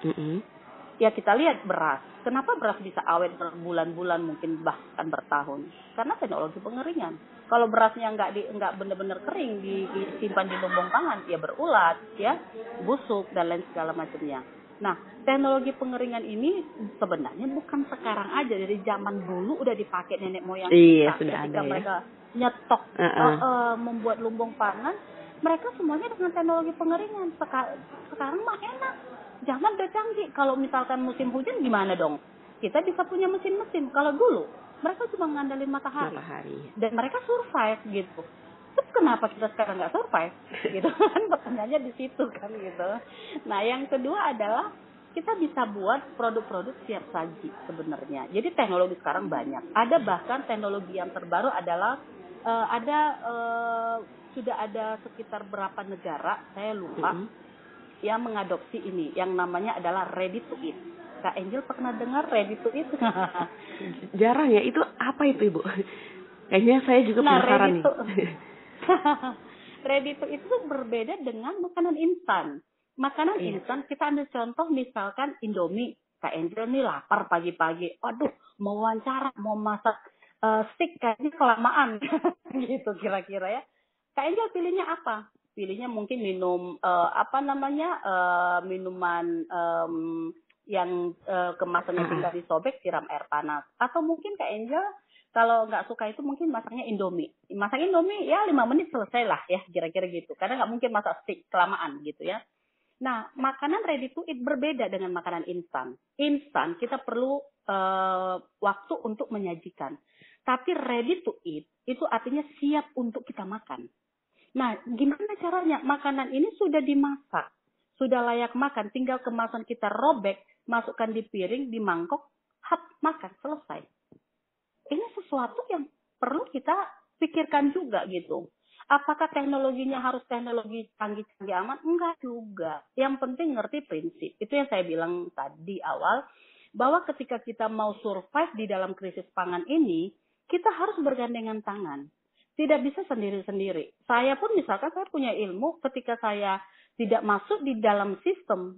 Ya kita lihat beras. Kenapa beras bisa awet berbulan-bulan, mungkin bahkan bertahun? Karena teknologi pengeringan. Kalau berasnya nggak benar-benar kering, disimpan di lumbung pangan, ya berulat, ya busuk dan lain segala macamnya. Nah, teknologi pengeringan ini sebenarnya bukan sekarang aja, dari zaman dulu udah dipakai nenek moyang kita. Sudah ketika ada, mereka nyetok membuat lumbung pangan. Mereka semuanya dengan teknologi pengeringan. Sekarang mah enak. Zaman udah canggih. Kalau misalkan musim hujan gimana dong? kita bisa punya mesin-mesin. Kalau dulu mereka cuma ngandalin matahari. Dan mereka survive gitu. Terus kenapa kita sekarang nggak survive? Gitu kan, pertanyaannya di situ kan gitu. Nah, yang kedua adalah kita bisa buat produk-produk siap saji sebenarnya. Jadi teknologi sekarang banyak. Ada bahkan teknologi yang terbaru adalah sudah ada sekitar berapa negara, saya lupa, yang mengadopsi ini, yang namanya adalah ready to eat. Kak Angel pernah dengar ready to eat? Jarang ya, itu apa itu Ibu? Kayaknya saya juga penasaran nih. Ready to eat itu berbeda dengan makanan instan. Makanan instan, kita ambil contoh misalkan Indomie. Kak Angel nih lapar pagi-pagi. Aduh, mau wawancara, mau masak steak kayaknya kelamaan. Gitu kira-kira ya. Kak Angel pilihnya apa? Pilihnya mungkin minum minuman yang kemasannya tinggal disobek, siram air panas. Atau mungkin Kak Angel kalau nggak suka itu mungkin masaknya Indomie. Masak Indomie ya 5 menit selesai lah ya, kira-kira gitu. Karena nggak mungkin masak steak kelamaan gitu ya. Nah, makanan ready to eat berbeda dengan makanan instan. Instan kita perlu waktu untuk menyajikan. Tapi ready to eat itu artinya siap untuk kita makan. Nah, gimana caranya? Makanan ini sudah dimasak, sudah layak makan. Tinggal kemasan kita robek, masukkan di piring, di mangkok, makan, selesai. Ini sesuatu yang perlu kita pikirkan juga gitu. Apakah teknologinya harus teknologi canggih-canggih amat? Enggak juga. Yang penting ngerti prinsip. Itu yang saya bilang tadi awal, bahwa ketika kita mau survive di dalam krisis pangan ini, kita harus bergandengan tangan. Tidak bisa sendiri-sendiri. Saya pun misalkan saya punya ilmu, ketika saya tidak masuk di dalam sistem,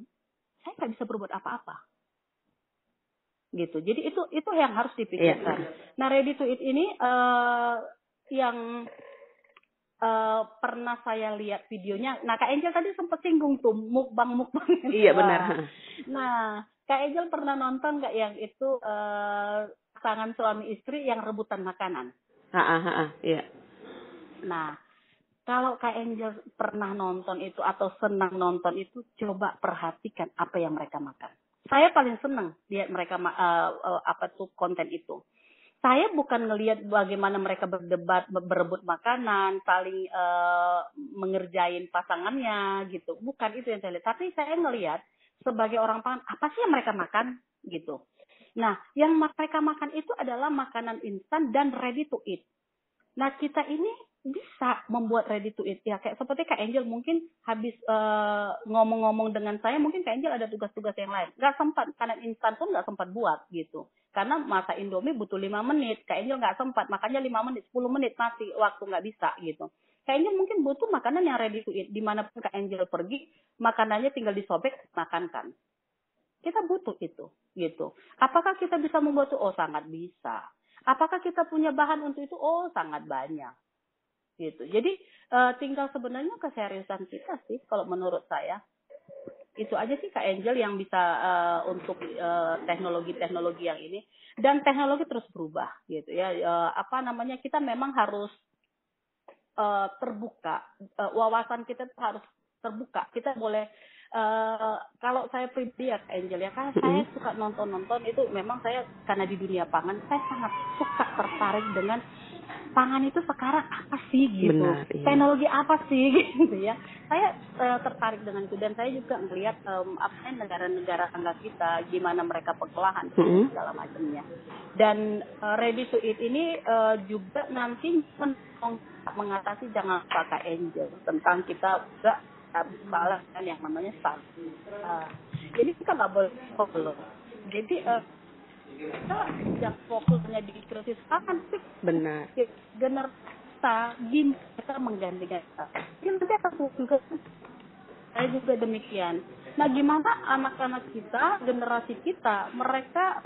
saya nggak bisa berbuat apa-apa. Gitu. Jadi itu yang harus dipikirkan. Nah, ready to eat ini yang pernah saya lihat videonya. Nah, Kak Angel tadi sempat singgung tuh mukbang. Iya benar. Nah, Kak Angel pernah nonton nggak yang itu pasangan suami istri yang rebutan makanan? Iya. Nah, kalau Kak Angel pernah nonton itu atau senang nonton itu, coba perhatikan apa yang mereka makan. Saya paling senang lihat mereka konten itu. Saya bukan ngelihat bagaimana mereka berdebat, berebut makanan, saling mengerjain pasangannya gitu. Bukan itu yang saya lihat. Tapi saya ngelihat sebagai orang pangan, apa sih yang mereka makan gitu. Nah, yang mereka makan itu adalah makanan instan dan ready to eat. Nah, kita ini bisa membuat ready to eat. Ya, kayak seperti Kak Angel mungkin habis ngomong-ngomong dengan saya, mungkin Kak Angel ada tugas-tugas yang lain. Nggak sempat, karena instan pun nggak sempat buat gitu. Karena masak Indomie butuh 5 menit. Kak Angel nggak sempat, makanya 5 menit, 10 menit masih waktu nggak bisa gitu. Kak Angel mungkin butuh makanan yang ready to eat. Dimanapun Kak Angel pergi, makanannya tinggal disobek, makan kan. Kita butuh itu gitu. Apakah kita bisa membuat itu? Oh, sangat bisa. Apakah kita punya bahan untuk itu? Oh, sangat banyak. Gitu. Jadi tinggal sebenarnya keseriusan kita sih kalau menurut saya. Itu aja sih Kak Angel yang bisa untuk teknologi-teknologi yang ini, dan teknologi terus berubah gitu ya. Kita memang harus terbuka, wawasan kita harus terbuka. Kita boleh kalau saya pribadi ya Kak Angel ya, kan saya suka nonton itu, memang saya karena di dunia pangan saya sangat suka tertarik dengan pangan itu sekarang apa sih gitu. Benar, iya. Teknologi apa sih gitu ya. Saya tertarik dengan itu, dan saya juga melihat negara-negara tangga kita gimana mereka pengolahan segala macamnya. Dan ready to eat ini juga nanti mengatasi jangan pakai Angel tentang kita juga salah kan yang namanya stunting. Jadi kita nggak boleh fokus. Jadi kita jangan fokusnya di krisis pangan sih. Benar. Generasi kita menggantikan kita. Ini nanti akan juga. Saya juga demikian. Nah, gimana anak-anak kita, generasi kita, mereka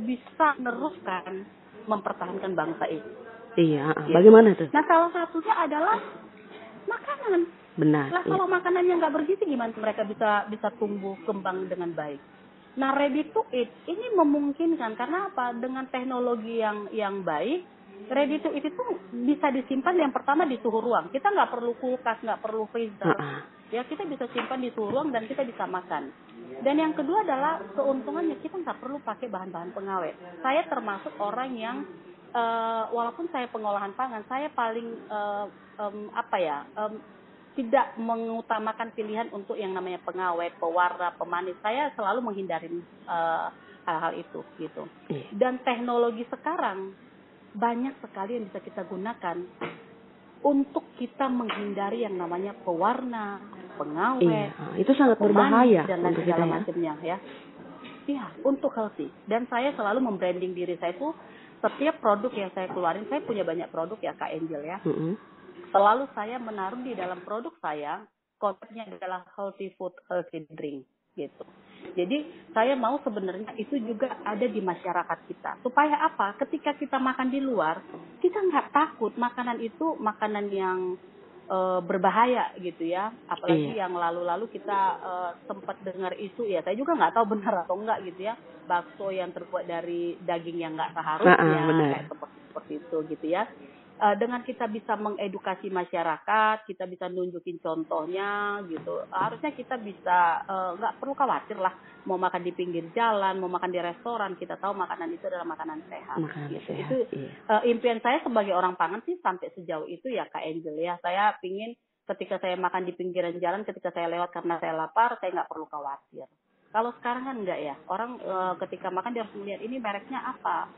bisa meneruskan mempertahankan bangsa ini? Iya. Bagaimana tuh? Nah, salah satunya adalah makanan. Benar. Nah, kalau makanannya nggak bergizi, gimana mereka bisa tumbuh kembang dengan baik? Nah, ready to eat ini memungkinkan karena apa? Dengan teknologi yang baik, ready to eat itu bisa disimpan yang pertama di suhu ruang. Kita nggak perlu kulkas, nggak perlu freezer. Ya kita bisa simpan di suhu ruang dan kita bisa makan. Dan yang kedua adalah keuntungannya kita nggak perlu pakai bahan-bahan pengawet. Saya termasuk orang yang walaupun saya pengolahan pangan, saya paling tidak mengutamakan pilihan untuk yang namanya pengawet, pewarna, pemanis. Saya selalu menghindari hal-hal itu gitu. Dan teknologi sekarang banyak sekali yang bisa kita gunakan untuk kita menghindari yang namanya pewarna, pengawet. Itu sangat berbahaya dan untuk kita ya. Macamnya ya. Iya, untuk healthy. Dan saya selalu membranding diri saya itu setiap produk yang saya keluarin, saya punya banyak produk ya Kak Angel ya. Selalu saya menaruh di dalam produk saya, konsepnya adalah healthy food, healthy drink gitu. Jadi saya mau sebenarnya itu juga ada di masyarakat kita. Supaya apa? Ketika kita makan di luar, kita nggak takut makanan itu makanan yang berbahaya gitu ya. Apalagi yang lalu-lalu kita sempat dengar isu ya. Saya juga nggak tahu benar atau enggak gitu ya. Bakso yang terbuat dari daging yang nggak seharusnya, kayak seperti itu gitu ya. Dengan kita bisa mengedukasi masyarakat, kita bisa nunjukin contohnya gitu. Harusnya kita bisa nggak perlu khawatir lah mau makan di pinggir jalan, mau makan di restoran, kita tahu makanan itu adalah makanan sehat. Itu impian saya sebagai orang pangan sih sampai sejauh itu ya Kak Angel ya. Saya pingin ketika saya makan di pinggiran jalan, ketika saya lewat karena saya lapar, saya nggak perlu khawatir. Kalau sekarang kan enggak ya. Orang ketika makan dia harus melihat ini mereknya apa,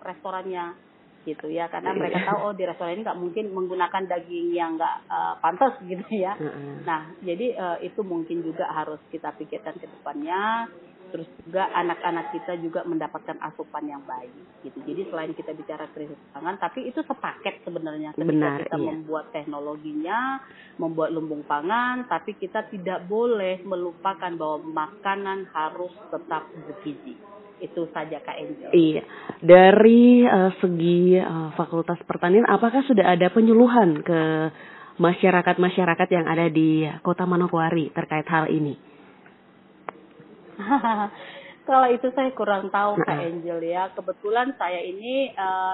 restorannya gitu ya, karena mereka tahu di restoran ini nggak mungkin menggunakan daging yang nggak pantas gitu ya. Nah jadi itu mungkin juga harus kita pikirkan ke depannya. Terus juga anak-anak kita juga mendapatkan asupan yang baik gitu. Jadi selain kita bicara krisis pangan, tapi itu sepaket sebenarnya ketika kita membuat teknologinya, membuat lumbung pangan, tapi kita tidak boleh melupakan bahwa makanan harus tetap bergizi. Itu saja Kak Angel. Iya. Dari segi Fakultas Pertanian, apakah sudah ada penyuluhan ke masyarakat-masyarakat yang ada di Kota Manokwari terkait hal ini? Kalau itu saya kurang tahu Kak Angel ya. Kebetulan saya ini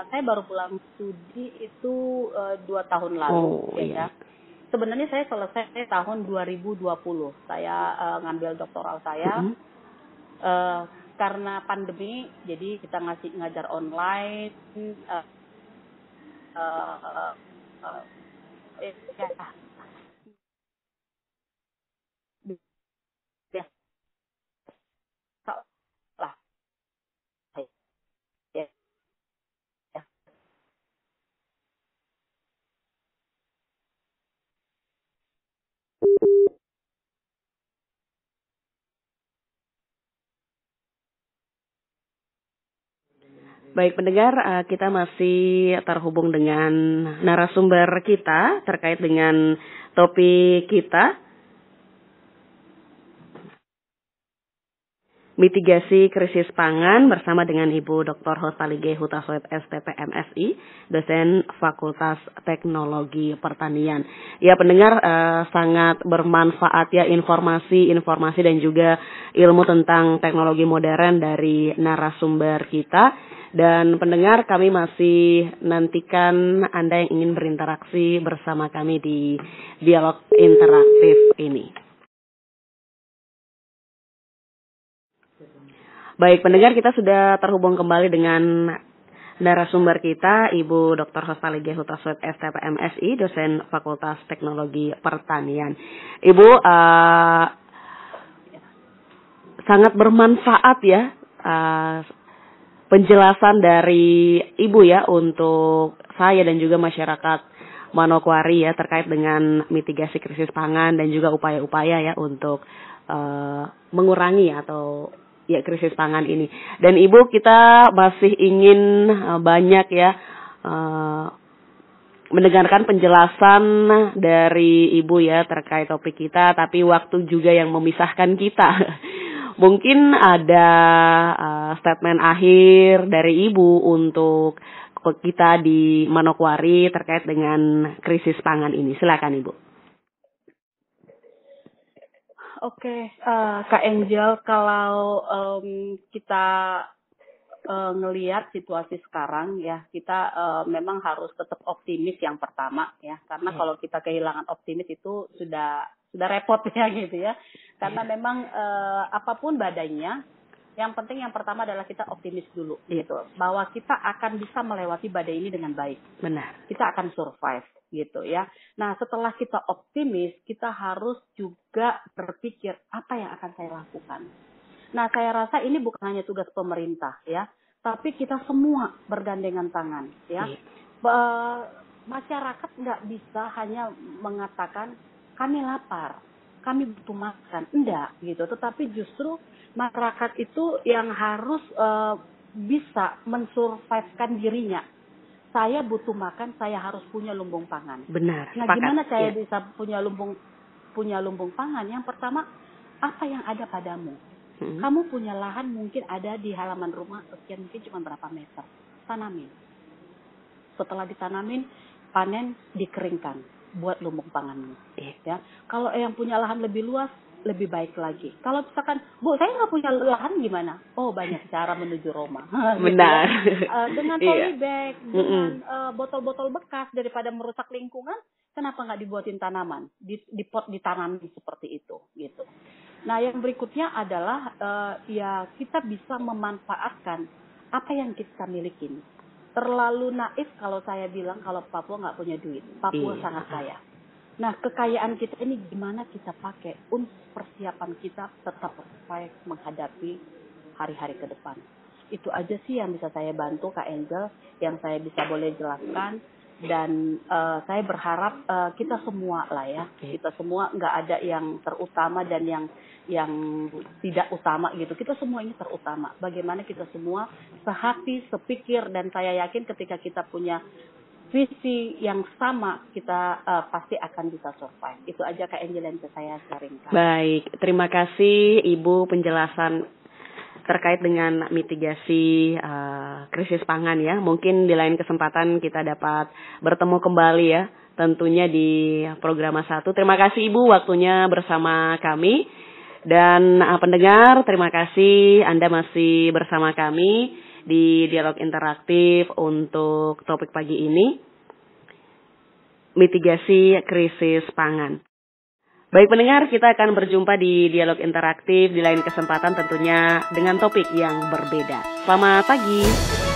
saya baru pulang studi itu 2 tahun lalu ya. Sebenarnya saya selesai tahun 2020. Saya ngambil doktoral saya. Karena pandemi, jadi kita ngajar online. Baik pendengar, kita masih terhubung dengan narasumber kita terkait dengan topik kita, mitigasi krisis pangan, bersama dengan Ibu Dr. Hostalige Hutasoet STP MSI, dosen Fakultas Teknologi Pertanian. Ya pendengar, sangat bermanfaat ya informasi dan juga ilmu tentang teknologi modern dari narasumber kita. Dan pendengar, kami masih nantikan Anda yang ingin berinteraksi bersama kami di dialog interaktif ini. Baik pendengar, kita sudah terhubung kembali dengan narasumber kita, Ibu Dr. Hostalige Hutasoet STP MSI, dosen Fakultas Teknologi Pertanian. Ibu, sangat bermanfaat ya penjelasan dari Ibu ya untuk saya dan juga masyarakat Manokwari ya terkait dengan mitigasi krisis pangan dan juga upaya-upaya ya untuk mengurangi atau ya krisis pangan ini. Dan Ibu, kita masih ingin banyak ya mendengarkan penjelasan dari Ibu ya terkait topik kita, tapi waktu juga yang memisahkan kita. Mungkin ada statement akhir dari Ibu untuk kita di Manokwari terkait dengan krisis pangan ini. Silakan Ibu. Oke, Kak Angel, kalau kita ngelihat situasi sekarang ya, kita memang harus tetap optimis yang pertama ya, karena kalau kita kehilangan optimis itu sudah sudah repot ya gitu ya. Karena memang apapun badainya, yang penting yang pertama adalah kita optimis dulu gitu, bahwa kita akan bisa melewati badai ini dengan baik. Benar. Kita akan survive gitu ya. Nah, setelah kita optimis, kita harus juga berpikir apa yang akan saya lakukan. Nah, saya rasa ini bukan hanya tugas pemerintah ya, tapi kita semua bergandengan tangan ya. Masyarakat nggak bisa hanya mengatakan kami lapar, kami butuh makan, enggak gitu. Tetapi justru masyarakat itu yang harus bisa mensurvivekan dirinya. Saya butuh makan, saya harus punya lumbung pangan. Benar. Nah, gimana saya bisa punya lumbung pangan? Yang pertama, apa yang ada padamu? Kamu punya lahan mungkin ada di halaman rumah sekian, mungkin cuma berapa meter. Tanamin. Setelah ditanamin, panen, dikeringkan, buat lumbung panganmu. Ya. Kalau yang punya lahan lebih luas, lebih baik lagi. Kalau misalkan, Bu, saya nggak punya lahan gimana? Oh, banyak cara menuju Roma. Benar. Gitu ya. Dengan polybag, dengan botol-botol bekas, daripada merusak lingkungan, kenapa nggak dibuatin tanaman? Di pot ditanami seperti itu. Gitu. Nah, yang berikutnya adalah ya kita bisa memanfaatkan apa yang kita miliki. Terlalu naif kalau saya bilang kalau Papua nggak punya duit. Papua sangat kaya. Nah, kekayaan kita ini gimana kita pakai untuk persiapan kita tetap survive menghadapi hari-hari ke depan. Itu aja sih yang bisa saya bantu Kak Angel, yang saya bisa boleh jelaskan. Dan saya berharap kita semua lah ya, kita semua nggak ada yang terutama dan yang tidak utama gitu. Kita semua ini terutama. Bagaimana kita semua sehati, sepikir, dan saya yakin ketika kita punya visi yang sama, kita pasti akan bisa survive. Itu aja Kak Angel yang bisa saya sharingkan. Baik, terima kasih Ibu penjelasan terkait dengan mitigasi krisis pangan ya. Mungkin di lain kesempatan kita dapat bertemu kembali ya, tentunya di program 1. Terima kasih Ibu waktunya bersama kami. Dan pendengar, terima kasih Anda masih bersama kami di Dialog Interaktif untuk topik pagi ini, mitigasi krisis pangan. Baik pendengar, kita akan berjumpa di Dialog Interaktif di lain kesempatan tentunya dengan topik yang berbeda. Selamat pagi.